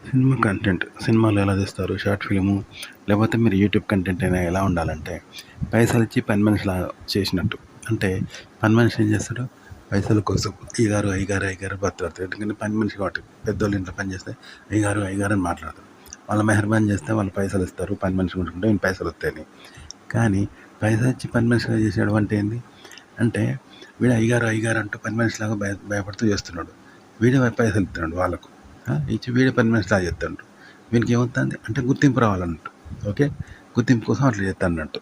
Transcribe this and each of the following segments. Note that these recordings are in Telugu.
సినిమా కంటెంట్ సినిమాలు ఎలా తీస్తారు, షార్ట్ ఫిల్ము లేకపోతే మీరు యూట్యూబ్ కంటెంట్ అయినా ఎలా ఉండాలంటే పైసలు ఇచ్చి పని మనిషిలా చేసినట్టు. అంటే పని మనిషి ఏం చేస్తాడు, పైసల కోసం అయ్యగారు అయ్యగారు అయ్యగారు బతుకుతారు. ఎందుకంటే పని మనిషి కాబట్టి పెద్దోళ్ళు ఇంట్లో పని చేస్తే అయ్యగారు అయ్యగారు అని మాట్లాడతారు. వాళ్ళ మెహర్బాన్ చేస్తే వాళ్ళు పైసలు ఇస్తారు, పని మనిషి ఉంటుంటే ఈయన పైసలు వస్తాయని. కానీ పైసలు ఇచ్చి పని మనిషిగా చేసేయడం అంటే ఏంది అంటే, వీడు అయ్యగారు అయ్యగారు అంటూ పని మనిషిలాగా భయపడుతూ చేస్తున్నాడు. వీడే పైసలు ఇస్తున్నాడు వాళ్ళకు. ఇచ్చి వీడే పని మనిషిలాగా చేస్తాడు. వీనికి ఏమవుతుంది అంటే గుర్తింపు రావాలన్నట్టు. ఓకే, గుర్తింపు కోసం అట్లా చేస్తాడు అన్నట్టు.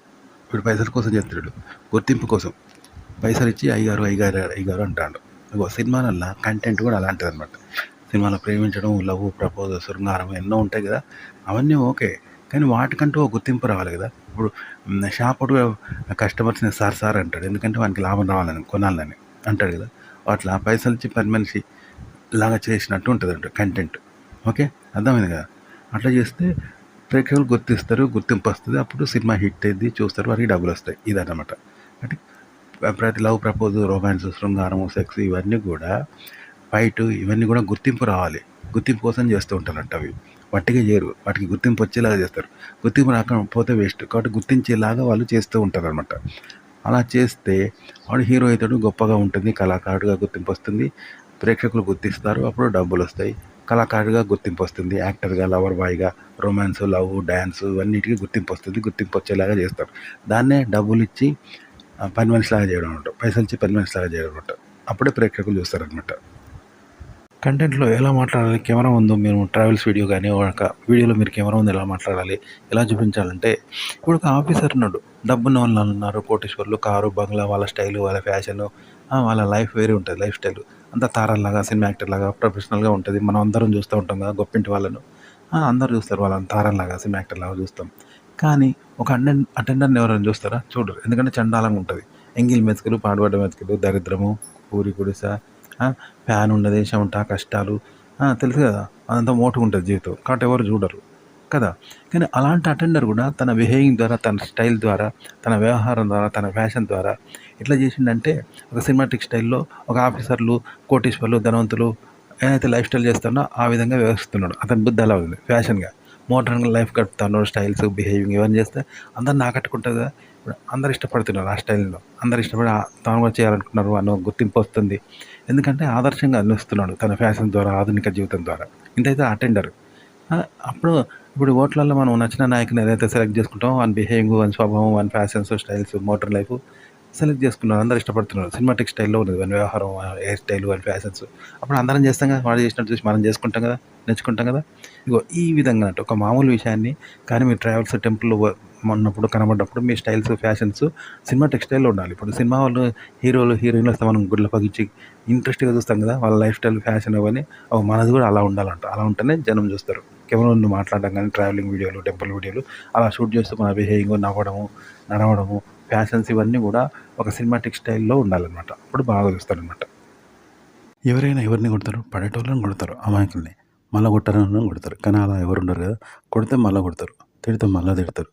వీడు పైసల కోసం చేస్తాడు, గుర్తింపు కోసం పైసలు ఇచ్చి అయ్యగారు అయ్యగారు అయ్యగారు అంటాడు. సినిమాలల్లో కంటెంట్ కూడా అలాంటిది అనమాట. సినిమాలో ప్రేమించడం, లవ్, ప్రపోజ్, శృంగారం ఎన్నో ఉంటాయి కదా. అవన్నీ ఓకే, కానీ వాటికంటూ ఒక గుర్తింపు రావాలి కదా. ఇప్పుడు షాపుడు కస్టమర్స్ని సార్ సార్ అంటాడు, ఎందుకంటే వానికి లాభం రావాలని, కొనాలని అంటాడు కదా. అట్లా పైసలు ఇచ్చి పని మనిషి లాగా చేసినట్టు ఉంటుంది అంట కంటెంట్. ఓకే, అర్థమైంది కదా. అట్లా చేస్తే ప్రేక్షకులు గుర్తిస్తారు, గుర్తింపు వస్తుంది, అప్పుడు సినిమా హిట్ అయింది, చూస్తారు, వారికి డబ్బులు వస్తాయి. ఇదన్నమాట. అంటే ప్రతి లవ్, ప్రపోజ్, రొమాన్స్, శృంగారం, సెక్స్ ఇవన్నీ కూడా, ఫైట్ ఇవన్నీ కూడా గుర్తింపు రావాలి. గుర్తింపు కోసం చేస్తూ ఉంటారంట. అవి వట్టిగా చేయరు, వాటికి గుర్తింపు వచ్చేలాగా చేస్తారు. గుర్తింపు రాకపోతే వేస్ట్, కాబట్టి గుర్తించేలాగా వాళ్ళు చేస్తూ ఉంటారు అనమాట. అలా చేస్తే వాడు హీరో అవుతాడు, గొప్పగా ఉంటుంది, కళాకారుడిగా గుర్తింపు వస్తుంది, ప్రేక్షకులు గుర్తిస్తారు, అప్పుడు డబ్బులు వస్తాయి. కళాకారుడిగా గుర్తింపు వస్తుంది, యాక్టర్గా, లవర్ బాయ్గా, రొమాన్స్, లవ్, డ్యాన్స్ ఇవన్నిటికీ గుర్తింపు వస్తుంది. గుర్తింపు వచ్చేలాగా చేస్తారు. దాన్నే డబ్బులు ఇచ్చి పని మనిషిలాగా చేయడం అనమాట. పైసలు ఇచ్చి పని మనిషిలాగా చేయడం అనమాట. అప్పుడే ప్రేక్షకులు చూస్తారనమాట. కంటెంట్లో ఎలా మాట్లాడాలి, కెమెరా ముందు మీరు ట్రావెల్స్ వీడియో కానీ ఒక వీడియోలో మీరు కెమెరా ముందు ఎలా మాట్లాడాలి, ఎలా చూపించాలంటే, ఇప్పుడు ఒక ఆఫీసర్ ఉన్నాడు, డబ్బున్న వాళ్ళు ఉన్నారు, కోటీశ్వర్లు, కారు, బంగ్లా, వాళ్ళ స్టైలు, వాళ్ళ ఫ్యాషను, వాళ్ళ లైఫ్ వేరే ఉంటుంది. లైఫ్ స్టైల్ అంతా తారల్లాగా, సినిమా యాక్టర్ లాగా ప్రొఫెషనల్గా ఉంటుంది. మనం అందరం చూస్తూ ఉంటాం కదా గొప్పింటి వాళ్ళను. అందరూ చూస్తారు, వాళ్ళని తారల్లాగా, సినిమా యాక్టర్ లాగా చూస్తాం. కానీ ఒక అటెండర్ని ఎవరైనా చూస్తారా? చూడరు. ఎందుకంటే చండాలంగా ఉంటుంది. ఎంగిల్ మెతుకులు, పాడుబడ్డ మెతుకులు, దరిద్రము, పూరి గుడిస, ఫ్యాన్ ఉండదు, చెమట, కష్టాలు, తెలుసు కదా. అదంతా మోటుగా ఉంటుంది జీవితం, కాబట్టి ఎవరు చూడరు కదా. కానీ అలాంటి అటెండర్ కూడా తన బిహేవింగ్ ద్వారా, తన స్టైల్ ద్వారా, తన వ్యవహారం ద్వారా, తన ఫ్యాషన్ ద్వారా ఎట్లా చేసిండంటే, ఒక సినిమాటిక్ స్టైల్లో ఒక ఆఫీసర్లు, కోటీశ్వర్లు, ధనవంతులు ఏదైతే లైఫ్ స్టైల్ చేస్తాడో ఆ విధంగా వ్యవహరిస్తున్నాడు. అతని బుద్ధి అలా ఉంది. ఫ్యాషన్గా మోడర్న్గా లైఫ్ గడుపుతాడు. స్టైల్స్, బిహేవింగ్ ఇవన్నీ చేస్తే అందరిని ఆకట్టుకుంటుంది కదా. ఇప్పుడు అందరు ఇష్టపడుతున్నారు ఆ స్టైల్లో, అందరు ఇష్టపడి తాను కూడా చేయాలనుకున్నారు అన్న గుర్తింపు వస్తుంది. ఎందుకంటే ఆదర్శంగా నిలుస్తున్నాడు తన ఫ్యాషన్ ద్వారా, ఆధునిక జీవితం ద్వారా. ఇంతైతే అటెండర్. అప్పుడు ఇప్పుడు ఓట్లలో మనం నచ్చిన నాయకుని ఏదైతే సెలెక్ట్ చేసుకుంటామో, వన్ బిహేవింగ్, వన్ స్వభావం, one fashions, styles, modern life select చేసుకున్నారు. అందరూ ఇష్టపడుతున్నారు. సినిమాటిక్ స్టైల్లో ఉన్నది వన్ వ్యవహారం, హెయిర్ స్టైల్, వన్ ఫ్యాషన్స్. అప్పుడు అందరం చేస్తాం కదా, వాడు చేసినట్టు చూసి మనం చేసుకుంటాం కదా, నేర్చుకుంటాం కదా. ఇగో ఈ విధంగా అంటే ఒక మామూలు విషయాన్ని కానీ మీరు ట్రావెల్స్, టెంపుల్లో ఉన్నప్పుడు కనబడ్డప్పుడు మీ స్టైల్స్, ఫ్యాషన్స్ సినిమాటిక్ స్టైల్లో ఉండాలి. ఇప్పుడు సినిమా వాళ్ళు, హీరోలు, హీరోయిన్లు వస్తే మనం గుడ్ల పగిచ్చి ఇంట్రెస్ట్గా చూస్తాం కదా, వాళ్ళ లైఫ్ స్టైల్, ఫ్యాషన్ అవన్నీ. మనది కూడా అలా ఉండాలంట. అలా ఉంటేనే జనం చూస్తారు. కెమెరా నుండి మాట్లాడడం కానీ, ట్రావెలింగ్ వీడియోలు, టెంపుల్ వీడియోలు అలా షూట్ చేస్తూ మన బిహేవింగ్, నవ్వడము, నడవడము, ఫ్యాషన్స్ ఇవన్నీ కూడా ఒక సినిమాటిక్ స్టైల్లో ఉండాలన్నమాట. అప్పుడు బాగా చూస్తారనమాట. ఎవరైనా ఎవరిని కొడతారు? పడేటోళ్ళని కొడతారు, అమాయకుల్ని. మళ్ళీ కొట్టారని కొడతారు. కానీ అలా ఎవరు ఉండరు కదా. కొడితే మళ్ళీ కొడతారు, తిడితే మళ్ళీ తిడతారు.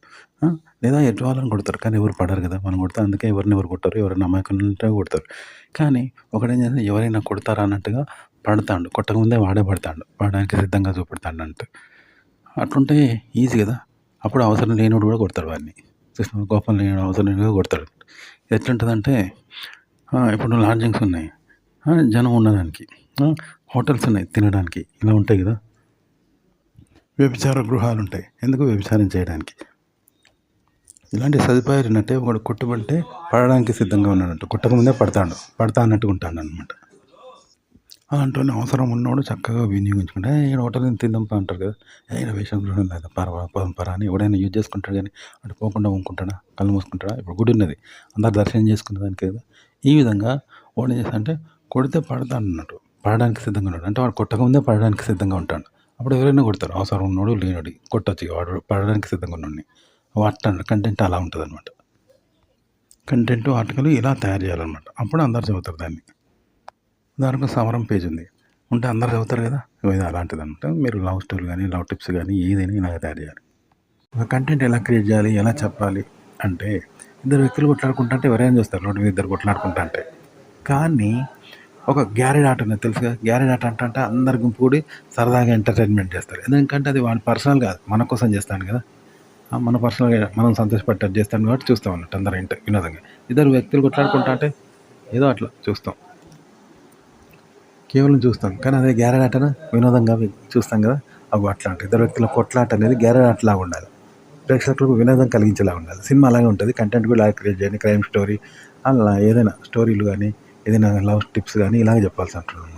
లేదా ఎటు వాళ్ళని కొడతారు, కానీ ఎవరు పడరు కదా. మనం కొడితే అందుకే ఎవరిని ఎవరు కొట్టారు, ఎవరైనా అమాయకులంటే కొడతారు. కానీ ఒకడేం చేస్తే ఎవరైనా కొడతారా అన్నట్టుగా పడతాడు. కొట్టకముందే వాడే పడతాడు, పడడానికి సిద్ధంగా చూపెడతాడు అంటూ. అట్లుంటే ఈజీ కదా. అప్పుడు అవసరం లేనివాడు కూడా కొడతాడు వాడిని. కోపం లేని అవసరం లేనిగా కొడతాడు. ఎట్లుంటుందంటే, ఇప్పుడు లాడ్జింగ్స్ ఉన్నాయి, జనం ఉండడానికి, హోటల్స్ ఉన్నాయి తినడానికి, ఇలా ఉంటాయి కదా. వ్యభిచార గృహాలు ఉంటాయి, ఎందుకు? వ్యభిచారం చేయడానికి. ఇలాంటి సదుపాయాలు ఉన్నట్టే ఒకడు కొట్టుబడితే పడడానికి సిద్ధంగా ఉన్నాడంట. కొట్టకముందే పడతా అన్నట్టుగా ఉంటాడు అనమాట. అలాంటి అవసరం ఉన్నవాడు చక్కగా వినియోగించుకుంటే, ఈయన హోటల్ తిందాంపా అంటారు కదా, ఈయన వేషం గృహం లేదా పరంపర అని ఎవడైనా యూజ్ చేసుకుంటాడు. కానీ అటు పోకుండా ఊనుకుంటాడా, కళ్ళు మూసుకుంటాడా? ఇప్పుడు గుడి ఉన్నది, అందరు దర్శనం చేసుకునే దానికి కదా. ఈ విధంగా వాడు ఏం చేస్తాడంటే, కొడితే పడతాడు అన్నట్టు, పడడానికి సిద్ధంగా ఉన్నాడు అంటే వాడు కొట్టకముందే పడడానికి సిద్ధంగా ఉంటాడు. అప్పుడు ఎవరైనా కొడతారు, అవసరం ఉన్నాడు లేనుడి కొట్టొచ్చు, వాడు పడడానికి సిద్ధంగా ఉన్నాడు. వాటి కంటెంట్ అలా ఉంటుంది అనమాట. కంటెంట్ ఆర్టికల్ ఇలా తయారు చేయాలన్నమాట. అప్పుడు అందరు చదువుతారు దాన్ని. దానికి సమరం పేజ్ ఉంది, ఉంటే అందరు చదువుతారు కదా. ఇది అలాంటిది అనమాట. మీరు లవ్ స్టోరీ కానీ, లవ్ టిప్స్ కానీ ఏదైనా ఇలాగ తయారు చేయాలి. ఒక కంటెంట్ ఎలా క్రియేట్ చేయాలి, ఎలా చెప్పాలి అంటే, ఇద్దరు వ్యక్తులు కొట్లాడుకుంటా అంటే ఎవరైనా చూస్తారు, రోడ్డు మీద ఇద్దరు కొట్లాడుకుంటా అంటే. కానీ ఒక గ్యారేజ్ ఆట ఉన్నది తెలుసుగా, గ్యారేజ్ ఆట అంటే అందరు గుంపు కూడి సరదాగా ఎంటర్టైన్మెంట్ చేస్తారు. ఎందుకంటే అది వాడి పర్సనల్ కాదు, మన కోసం చేస్తాను కదా, మన పర్సనల్గా మనం సంతోషపడ్డట్టు చేస్తాను కాబట్టి చూస్తాం అన్నట్టు అందరూ వినోదంగా. ఇద్దరు వ్యక్తులు కొట్లాడుకుంటా అంటే ఏదో అట్లా చూస్తాం, కేవలం చూస్తాం. కానీ అదే గ్యారేజ్ ఆటను వినోదంగా చూస్తాం కదా, అవి అట్లా అంటే ఇద్దరు వ్యక్తుల కొట్లాట అనేది గ్యారేజ్ ఆటలాగా ఉండాలి, ప్రేక్షకులకు వినోదం కలిగించేలా ఉండాలి. సినిమా అలాగే ఉంటుంది, కంటెంట్ కూడా అలాగే క్రియేట్ చేయండి, క్రైమ్ స్టోరీ అలా ఏదైనా స్టోరీలు కానీ ఏదైనా లవ్ టిప్స్ కానీ ఇలాగే చెప్పాల్సి ఉంటుంది.